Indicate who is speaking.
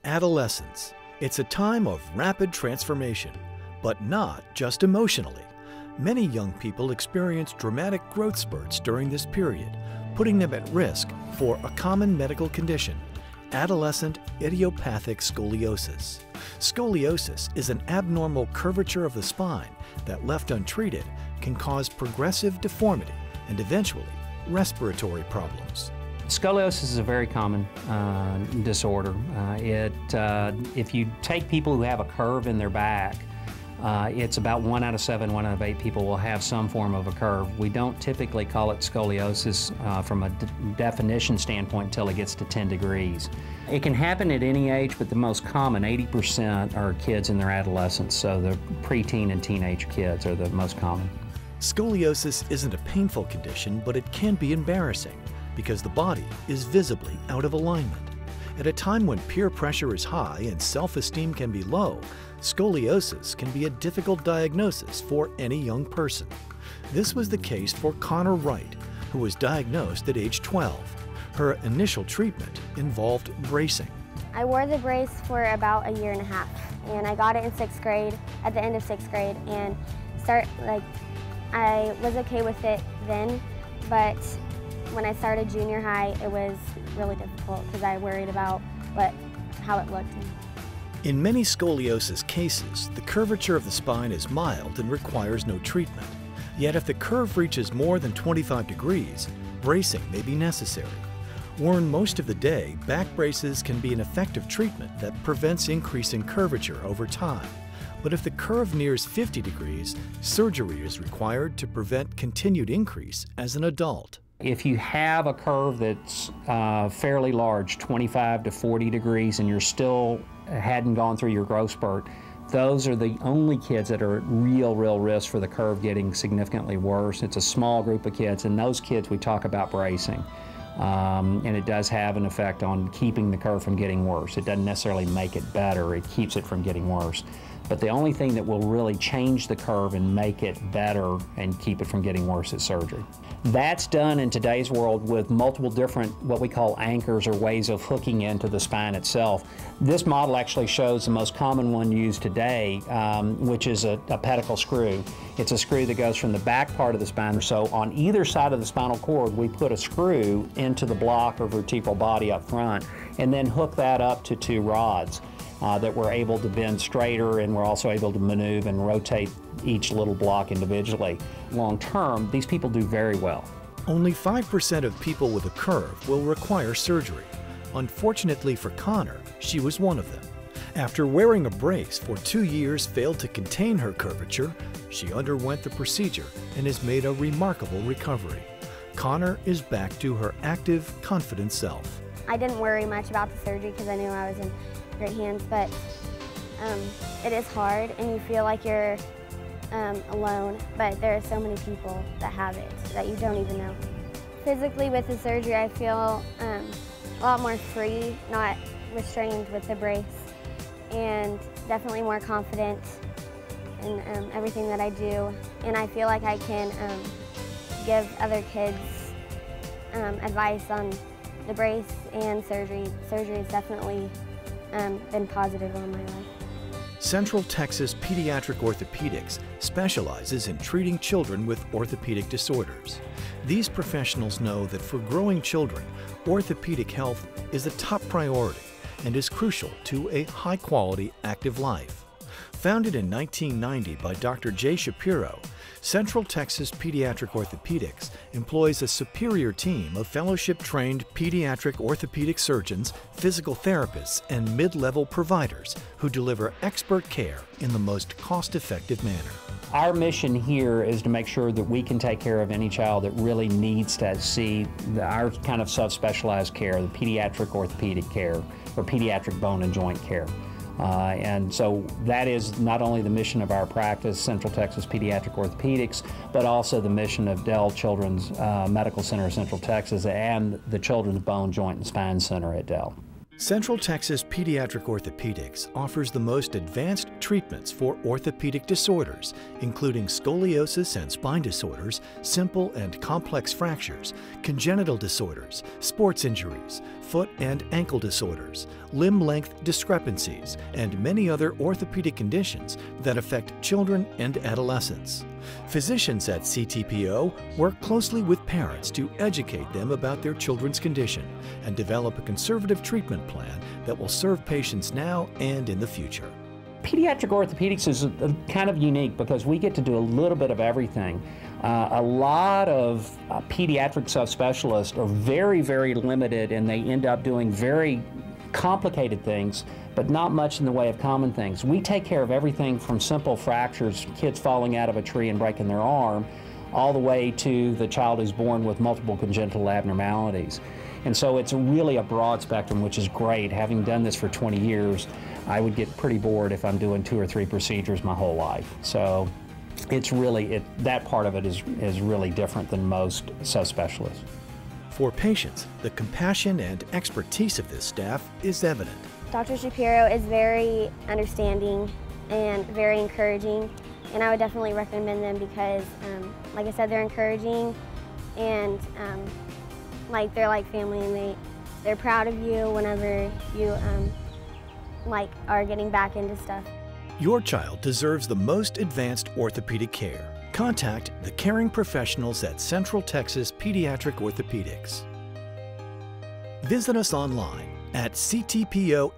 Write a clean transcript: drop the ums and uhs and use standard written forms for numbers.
Speaker 1: Adolescence. It's a time of rapid transformation, but not just emotionally. Many young people experience dramatic growth spurts during this period, putting them at risk for a common medical condition, adolescent idiopathic scoliosis. Scoliosis is an abnormal curvature of the spine that, left untreated, can cause progressive deformity and eventually respiratory problems.
Speaker 2: Scoliosis is a very common disorder. If you take people who have a curve in their back, it's about 1 out of 7, 1 out of 8 people will have some form of a curve. We don't typically call it scoliosis from a definition standpoint until it gets to 10 degrees. It can happen at any age, but the most common, 80%, are kids in their adolescence, so the preteen and teenage kids are the most common.
Speaker 1: Scoliosis isn't a painful condition, but it can be embarrassing because the body is visibly out of alignment. At a time when peer pressure is high and self-esteem can be low, scoliosis can be a difficult diagnosis for any young person. This was the case for Connor Wright, who was diagnosed at age 12. Her initial treatment involved bracing.
Speaker 3: I wore the brace for about a year and a half, and I got it in 6th grade, at the end of 6th grade, and I was okay with it then, but when I started junior high, it was really difficult because I worried about how it looked.
Speaker 1: In many scoliosis cases, the curvature of the spine is mild and requires no treatment. Yet if the curve reaches more than 25 degrees, bracing may be necessary. Worn most of the day, back braces can be an effective treatment that prevents increasing curvature over time. But if the curve nears 50 degrees, surgery is required to prevent continued increase as an adult.
Speaker 2: If you have a curve that's fairly large, 25 to 40 degrees, and you're still hadn't gone through your growth spurt, those are the only kids that are at real risk for the curve getting significantly worse. It's a small group of kids, and those kids we talk about bracing. And it does have an effect on keeping the curve from getting worse. It doesn't necessarily make it better, it keeps it from getting worse. But the only thing that will really change the curve and make it better and keep it from getting worse is surgery. That's done in today's world with multiple different what we call anchors or ways of hooking into the spine itself. This model actually shows the most common one used today, which is a pedicle screw. It's a screw that goes from the back part of the spine. So on either side of the spinal cord, we put a screw into the block or vertebral body up front and then hook that up to 2 rods. That we're able to bend straighter, and we're also able to maneuver and rotate each little block individually. Long term, these people do very well.
Speaker 1: Only 5% of people with a curve will require surgery. Unfortunately for Connor, she was one of them. After wearing a brace for 2 years failed to contain her curvature, she underwent the procedure and has made a remarkable recovery. Connor is back to her active, confident self.
Speaker 3: I didn't worry much about the surgery because I knew I was in great hands, but it is hard and you feel like you're alone, but there are so many people that have it that you don't even know. Physically with the surgery, I feel a lot more free, not restrained with the brace, and definitely more confident in everything that I do, and I feel like I can give other kids advice on the brace and surgery. Surgery has definitely been positive on my life.
Speaker 1: Central Texas Pediatric Orthopedics specializes in treating children with orthopedic disorders. These professionals know that for growing children, orthopedic health is a top priority and is crucial to a high-quality active life. Founded in 1990 by Dr. Jay Shapiro, Central Texas Pediatric Orthopedics employs a superior team of fellowship-trained pediatric orthopedic surgeons, physical therapists, and mid-level providers who deliver expert care in the most cost-effective manner.
Speaker 2: Our mission here is to make sure that we can take care of any child that really needs to see our kind of subspecialized care, the pediatric orthopedic care, or pediatric bone and joint care. And so that is not only the mission of our practice, Central Texas Pediatric Orthopedics, but also the mission of Dell Children's Medical Center of Central Texas and the Children's Bone, Joint, and Spine Center at Dell.
Speaker 1: Central Texas Pediatric Orthopedics offers the most advanced treatments for orthopedic disorders, including scoliosis and spine disorders, simple and complex fractures, congenital disorders, sports injuries, foot and ankle disorders, limb length discrepancies, and many other orthopedic conditions that affect children and adolescents. Physicians at CTPO work closely with parents to educate them about their children's condition and develop a conservative treatment plan that will serve patients now and in the future.
Speaker 2: Pediatric orthopedics is kind of unique because we get to do a little bit of everything. A lot of pediatric subspecialists are very, very limited, and they end up doing very complicated things, but not much in the way of common things. We take care of everything from simple fractures, kids falling out of a tree and breaking their arm, all the way to the child who's born with multiple congenital abnormalities. And so it's really a broad spectrum, which is great. Having done this for 20 years, I would get pretty bored if I'm doing 2 or 3 procedures my whole life. So it's really, that part of it is really different than most subspecialists.
Speaker 1: For patients, the compassion and expertise of this staff is evident.
Speaker 3: Dr. Shapiro is very understanding and very encouraging, and I would definitely recommend them because, like I said, they're encouraging and they're like family, and they're proud of you whenever you are getting back into stuff.
Speaker 1: Your child deserves the most advanced orthopedic care. Contact the caring professionals at Central Texas Pediatric Orthopedics. Visit us online at ctpomd.com.